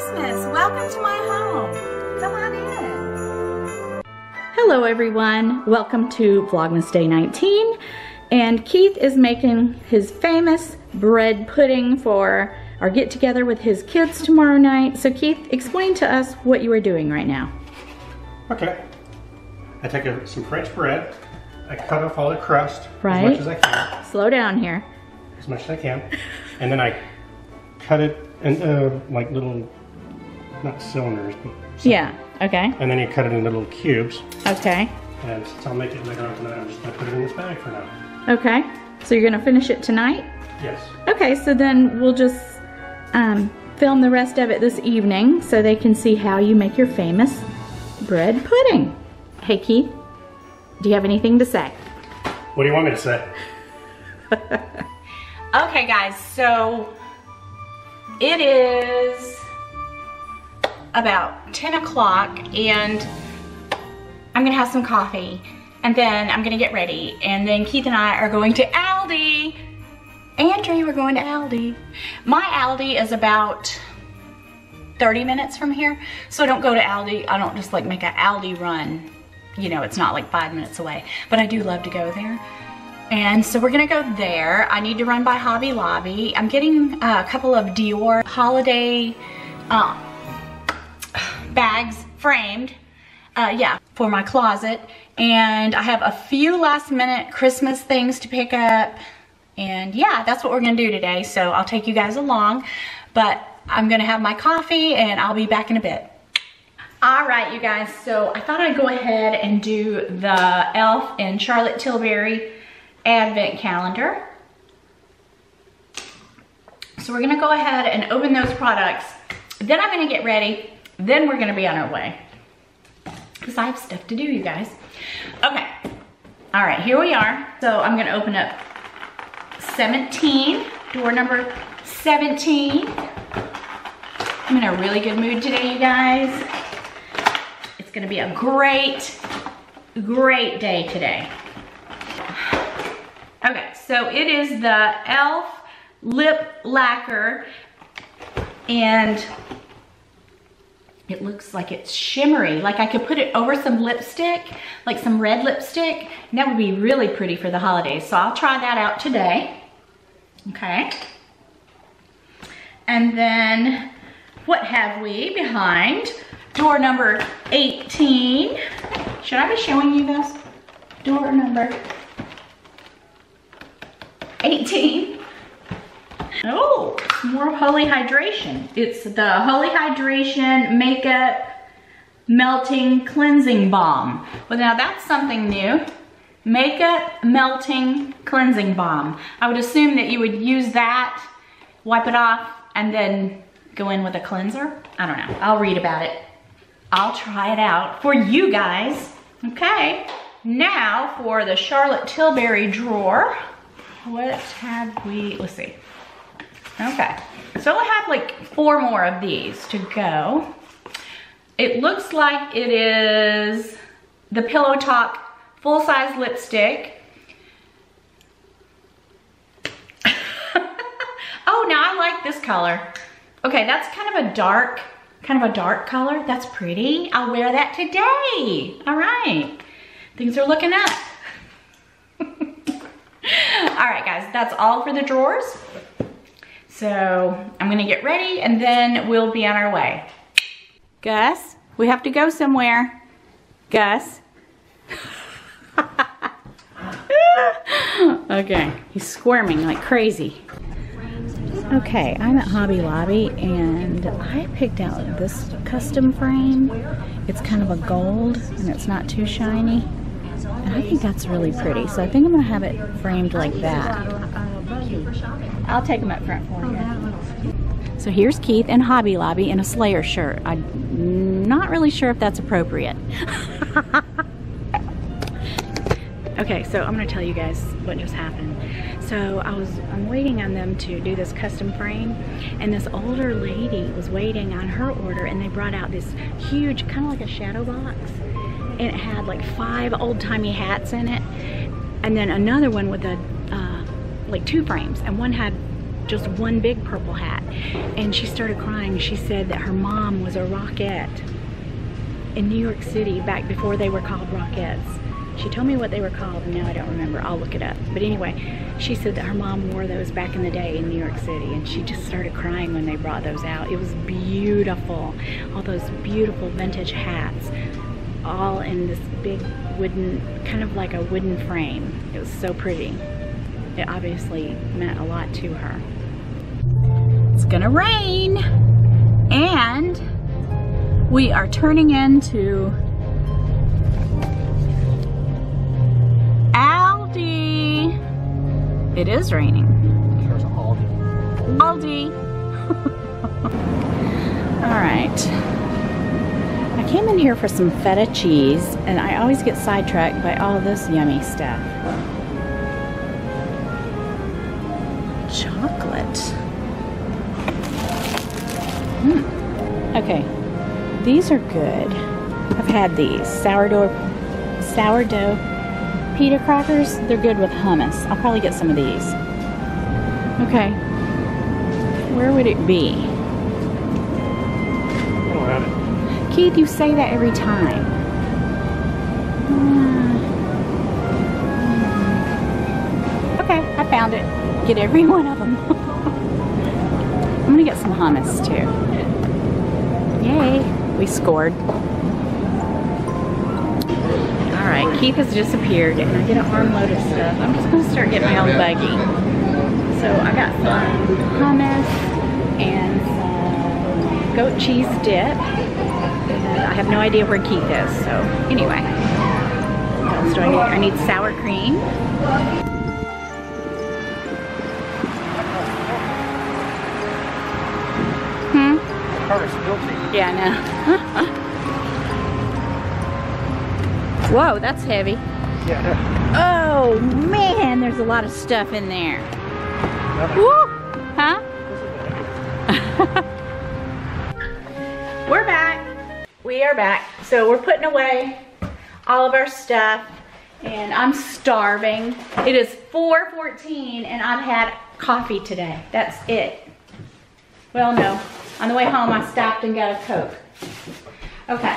Christmas. Welcome to my home. Come on in. Hello everyone. Welcome to Vlogmas Day 19. And Keith is making his famous bread pudding for our get together with his kids tomorrow night. So Keith, explain to us what you are doing right now. Okay. I take some French bread. I cut off all the crust as Right. much as I can. Slow down here. As much as I can. And then I cut it in like little, not cylinders, but Yeah, okay. and then you cut it into little cubes. Okay. And since I'll make it later on tonight, I'm just going to put it in this bag for now. Okay. So you're gonna finish it tonight? Yes. Okay, so then we'll just film the rest of it this evening so they can see how you make your famous bread pudding. Hey Keith, do you have anything to say? What do you want me to say? Okay guys, so it is about 10 o'clock and I'm gonna have some coffee and then I'm gonna get ready and then Keith and I are going to Aldi. Andrew, we're going to Aldi. My Aldi is about 30 minutes from here, so I don't go to Aldi. I don't just like make an Aldi run. You know, it's not like 5 minutes away, but I do love to go there. And so we're gonna go there. I need to run by Hobby Lobby. I'm getting a couple of Dior holiday bags framed, yeah, for my closet. And I have a few last minute Christmas things to pick up. And yeah, that's what we're gonna do today. So I'll take you guys along, but I'm gonna have my coffee and I'll be back in a bit. All right, you guys, so I thought I'd go ahead and do the e.l.f. and Charlotte Tilbury Advent calendar. So we're gonna go ahead and open those products. Then I'm gonna get ready. Then we're gonna be on our way. Because I have stuff to do, you guys. Okay, all right, here we are. So I'm gonna open up 17, door number 17. I'm in a really good mood today, you guys. It's gonna be a great, great day today. Okay, so it is the e.l.f. lip lacquer and it looks like it's shimmery. Like I could put it over some lipstick, like some red lipstick, and that would be really pretty for the holidays. So I'll try that out today. Okay. And then what have we behind? Door number 18. Should I be showing you this? Door number 18. Oh, more Holy Hydration. It's the Holy Hydration Makeup Melting Cleansing Balm. Well, now that's something new. Makeup Melting Cleansing Balm. I would assume that you would use that, wipe it off, and then go in with a cleanser. I don't know. I'll read about it. I'll try it out for you guys. Okay. Now for the Charlotte Tilbury drawer. What have we? Let's see. Okay. So I have like 4 more of these to go. It looks like it is the Pillow Talk full-size lipstick. Oh, now I like this color. Okay, that's kind of a dark color. That's pretty. I'll wear that today. All right. Things are looking up. All right, guys, that's all for the drawers. So I'm gonna get ready and then we'll be on our way. Gus, we have to go somewhere. Gus. Okay, he's squirming like crazy. Okay, I'm at Hobby Lobby and I picked out this custom frame. It's kind of a gold and it's not too shiny. And I think that's really pretty. So I think I'm gonna have it framed like that. I'll take them up front for you. So here's Keith in Hobby Lobby in a Slayer shirt. I'm not really sure if that's appropriate. Okay, so I'm gonna tell you guys what just happened. So I'm waiting on them to do this custom frame, and this older lady was waiting on her order, and they brought out this huge, kind of like a shadow box, and it had like 5 old-timey hats in it, and then another one with like 2 frames, and one had just one big purple hat. And she started crying. She said that her mom was a rockette in New York City back before they were called Rockettes. She told me what they were called and now I don't remember. I'll look it up. But anyway, she said that her mom wore those back in the day in New York City, and she just started crying when they brought those out. It was beautiful. All those beautiful vintage hats, all in this big wooden, kind of like a wooden frame. It was so pretty. It obviously meant a lot to her. It's gonna rain, and we are turning into Aldi. It is raining. There's Aldi. Aldi. All right. I came in here for some feta cheese, and I always get sidetracked by all this yummy stuff. Chocolate. Okay, these are good. I've had these sourdough pita crackers. They're good with hummus. I'll probably get some of these. Okay, where would it be? I don't have it. Keith, you say that every time. Okay, I found it. Get every one of them. I'm gonna get some hummus too. Yay, we scored. Alright, Keith has disappeared and I get an armload of stuff. I'm just gonna start getting my own buggy. So I got some hummus and some goat cheese dip. And I have no idea where Keith is, so anyway. What else do I need? I need sour cream. Yeah, I know. Whoa, that's heavy. Yeah. Oh man, there's a lot of stuff in there. Woo! Huh? We're back. We are back. So we're putting away all of our stuff, and I'm starving. It is 4:14 and I've had coffee today. That's it. Well, no. On the way home, I stopped and got a Coke. Okay,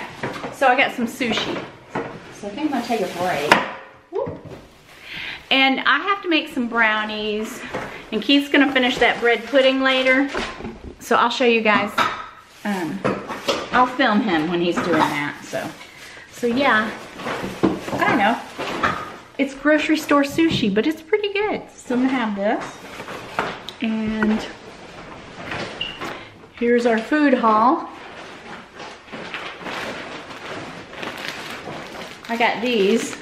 so I got some sushi. So I think I'm gonna take a break. Woo. And I have to make some brownies, and Keith's gonna finish that bread pudding later. So I'll show you guys. I'll film him when he's doing that. So yeah, I don't know. It's grocery store sushi, but it's pretty good. So I'm gonna have this, and here's our food haul. I got these.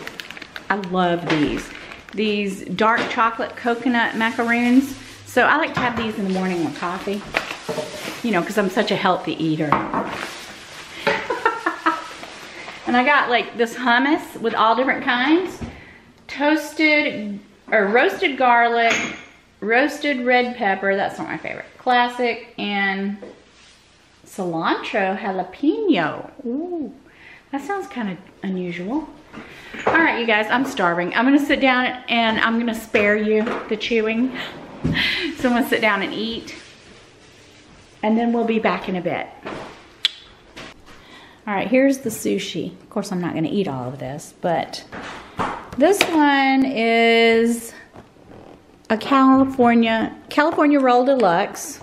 I love these. These dark chocolate coconut macaroons. So I like to have these in the morning with coffee. You know, because I'm such a healthy eater. And I got like this hummus with all different kinds. Toasted or roasted garlic, roasted red pepper, that's not my favorite. Classic, and cilantro jalapeno. Ooh, that sounds kind of unusual. All right, you guys, I'm starving. I'm gonna sit down and I'm gonna spare you the chewing. So I'm gonna sit down and eat, and then we'll be back in a bit. All right, here's the sushi. Of course, I'm not gonna eat all of this, but this one is a California roll deluxe.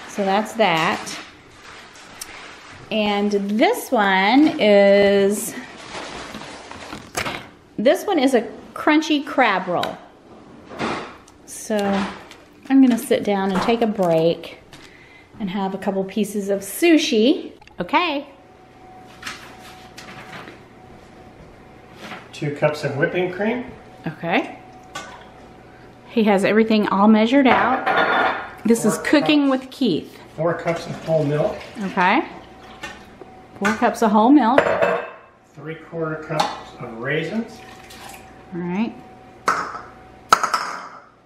So that's that. And this one is a crunchy crab roll. So I'm gonna sit down and take a break and have a couple pieces of sushi. Okay. 2 cups of whipping cream. Okay. He has everything all measured out. This is cooking with Keith. 4 cups of whole milk. Okay. 4 cups of whole milk. 3/4 cups of raisins. All right.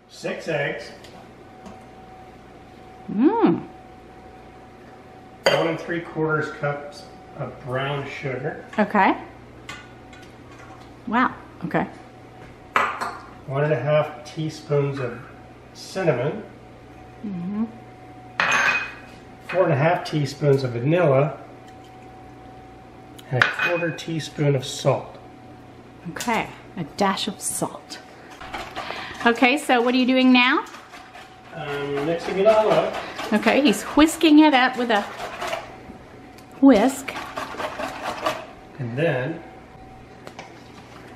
6 eggs. 1 3/4 cups of brown sugar. Okay. Wow. Okay. 1.5 teaspoons of cinnamon, 4½ teaspoons of vanilla, and 1/4 teaspoon of salt. Okay, a dash of salt. Okay, so what are you doing now? Mixing it all up. Okay, he's whisking it up with a whisk. And then,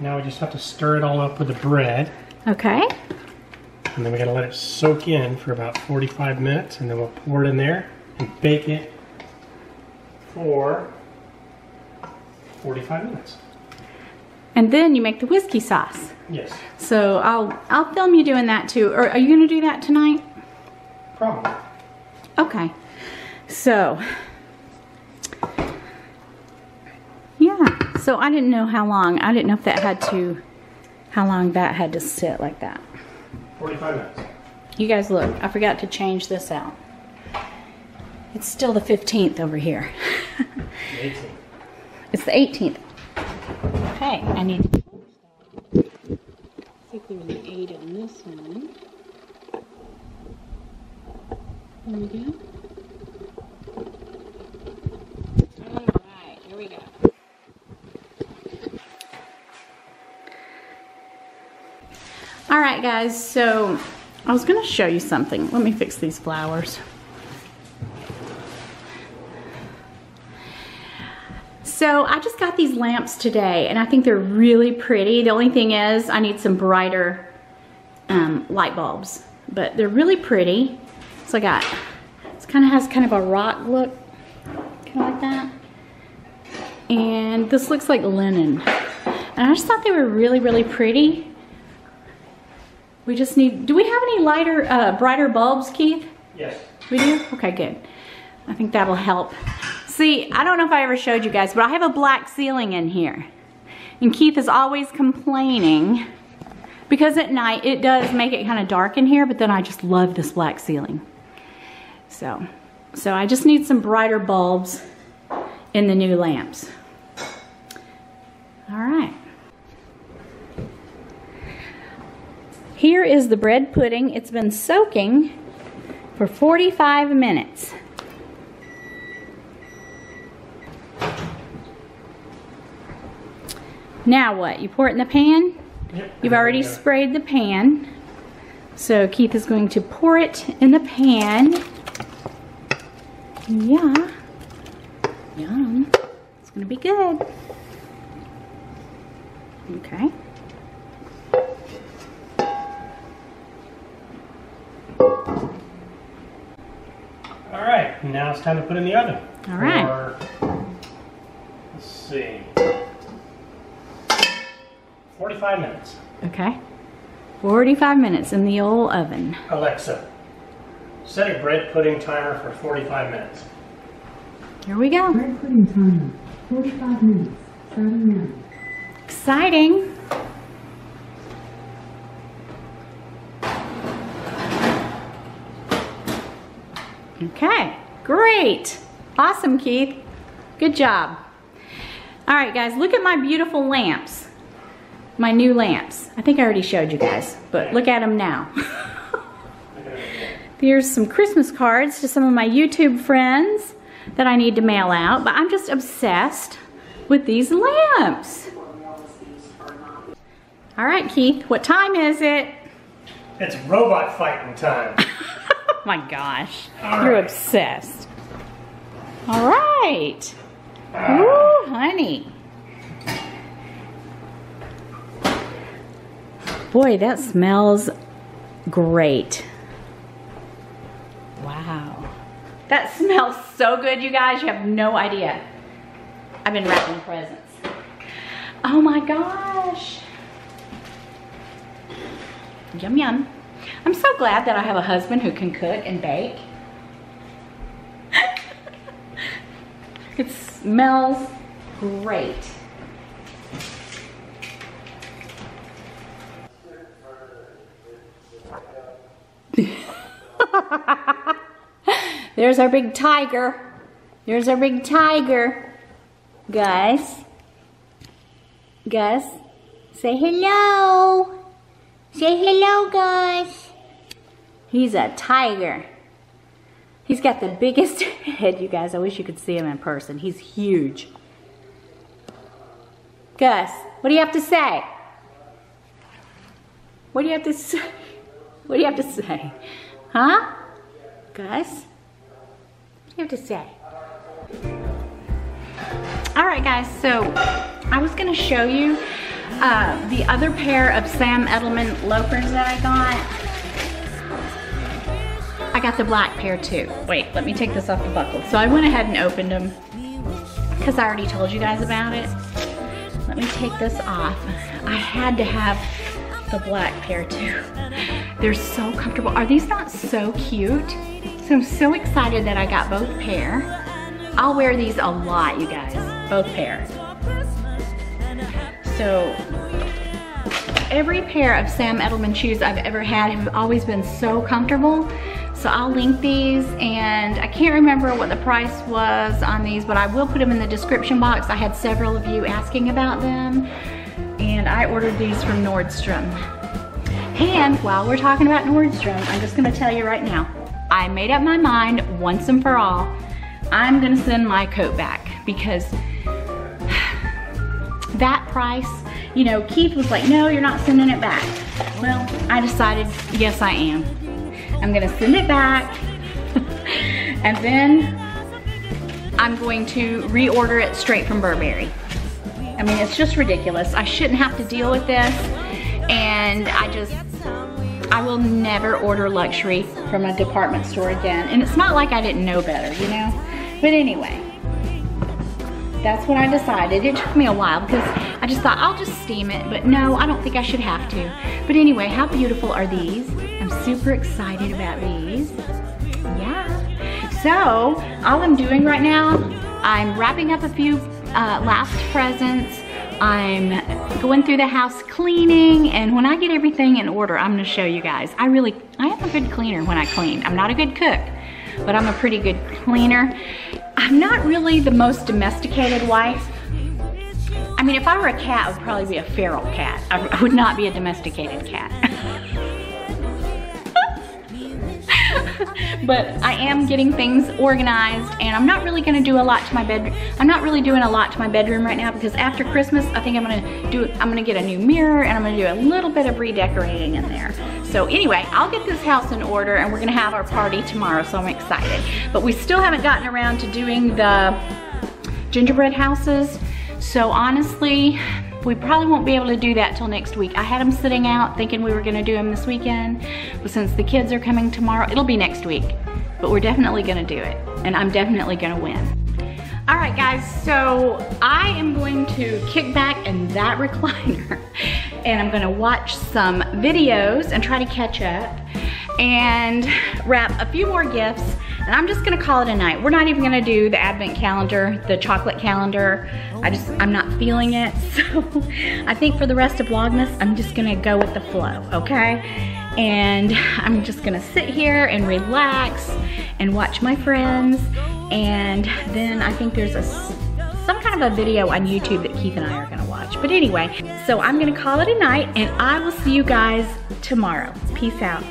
now we just have to stir it all up with the bread. Okay. And then we gotta let it soak in for about 45 minutes, and then we'll pour it in there and bake it for 45 minutes. And then you make the whiskey sauce. Yes. So I'll film you doing that too. Or are you gonna do that tonight? Probably. Okay. So, yeah. So I didn't know how long. I didn't know if that had to, how long that had to sit like that. 45 minutes. You guys look, I forgot to change this out. It's still the 15th over here. The 18th. It's the 18th. Okay, I need to I think there's an 8 on this one. There we go. Alright, here we go. Alright guys, so I was going to show you something. Let me fix these flowers. So I just got these lamps today and I think they're really pretty. The only thing is I need some brighter light bulbs, but they're really pretty. So I got, it kind of has kind of a rock look, kind of like that. And this looks like linen. And I just thought they were really, really pretty. We just need, do we have any lighter, brighter bulbs, Keith? Yes. We do? Okay, good. I think that'll help. See, I don't know if I ever showed you guys, but I have a black ceiling in here. And Keith is always complaining because at night it does make it kind of dark in here, but then I just love this black ceiling. So I just need some brighter bulbs in the new lamps. All right. Here is the bread pudding. It's been soaking for 45 minutes. Now what? You pour it in the pan? Yep. You've already sprayed the pan. So Keith is going to pour it in the pan. Yeah. Yum. It's going to be good. Okay. All right, now it's time to put in the oven. All right. Let's see. 45 minutes. Okay. 45 minutes in the old oven. Alexa, set a bread pudding timer for 45 minutes. Here we go. Bread pudding timer, 45 minutes, starting now. Exciting. Okay, great. Awesome, Keith. Good job. All right, guys, look at my beautiful lamps. My new lamps. I think I already showed you guys, but look at them now. Here's some Christmas cards to some of my YouTube friends that I need to mail out, but I'm just obsessed with these lamps. All right, Keith, what time is it? It's robot fighting time. Oh my gosh, All you're right. obsessed. All right. Ooh, honey. Boy, that smells great. Wow. That smells so good, you guys. You have no idea. I've been wrapping presents. Oh my gosh. Yum, yum. I'm so glad that I have a husband who can cook and bake. It smells great. There's our big tiger. There's our big tiger. Gus. Gus, say hello. Say hello, Gus. He's a tiger. He's got the biggest head, you guys. I wish you could see him in person. He's huge. Gus, what do you have to say? What do you have to say? What do you have to say? Huh? Gus? What do you have to say? Alright guys, so I was going to show you the other pair of Sam Edelman loafers that I got. I got the black pair too. Wait, let me take this off the buckle. So I went ahead and opened them because I already told you guys about it. Let me take this off. I had to have the black pair too. They're so comfortable. Are these not so cute? So I'm so excited that I got both pair. I'll wear these a lot, you guys, both pairs. So every pair of Sam Edelman shoes I've ever had have always been so comfortable. So I'll link these, and I can't remember what the price was on these, but I will put them in the description box. I had several of you asking about them, and I ordered these from Nordstrom. And while we're talking about Nordstrom, I'm just gonna tell you right now, I made up my mind once and for all, I'm gonna send my coat back, because that price, you know, Keith was like, no, you're not sending it back. Well, I decided, yes I am. I'm gonna send it back, and then I'm going to reorder it straight from Burberry. I mean, it's just ridiculous. I shouldn't have to deal with this, and I will never order luxury from a department store again. And it's not like I didn't know better, you know? But anyway, that's what I decided. It took me a while because I just thought I'll just steam it, but no, I don't think I should have to. But anyway, how beautiful are these? I'm super excited about these. Yeah. So, all I'm doing right now, I'm wrapping up a few last presents. I'm going through the house cleaning, and when I get everything in order, I'm gonna show you guys. I am a good cleaner when I clean. I'm not a good cook, but I'm a pretty good cleaner. I'm not really the most domesticated wife. I mean, if I were a cat, I would probably be a feral cat. I would not be a domesticated cat. But I am getting things organized, and I'm not really gonna do a lot to my bedroom. I'm not really doing a lot to my bedroom right now, because after Christmas, I think I'm gonna get a new mirror, and I'm gonna do a little bit of redecorating in there. So anyway, I'll get this house in order, and we're gonna have our party tomorrow, so I'm excited. But we still haven't gotten around to doing the gingerbread houses. So honestly, we probably won't be able to do that till next week. I had them sitting out thinking we were gonna do them this weekend, but since the kids are coming tomorrow, it'll be next week. But we're definitely gonna do it, and I'm definitely gonna win. All right guys, so I am going to kick back in that recliner, and I'm gonna watch some videos and try to catch up and wrap a few more gifts, and I'm just gonna call it a night. We're not even gonna do the advent calendar, the chocolate calendar. I'm not feeling it, so I think for the rest of Vlogmas, I'm just gonna go with the flow, okay? And I'm just gonna sit here and relax and watch my friends, and then I think there's some kind of a video on YouTube that Keith and I are gonna watch. But anyway, so I'm gonna call it a night, and I will see you guys tomorrow. Peace out.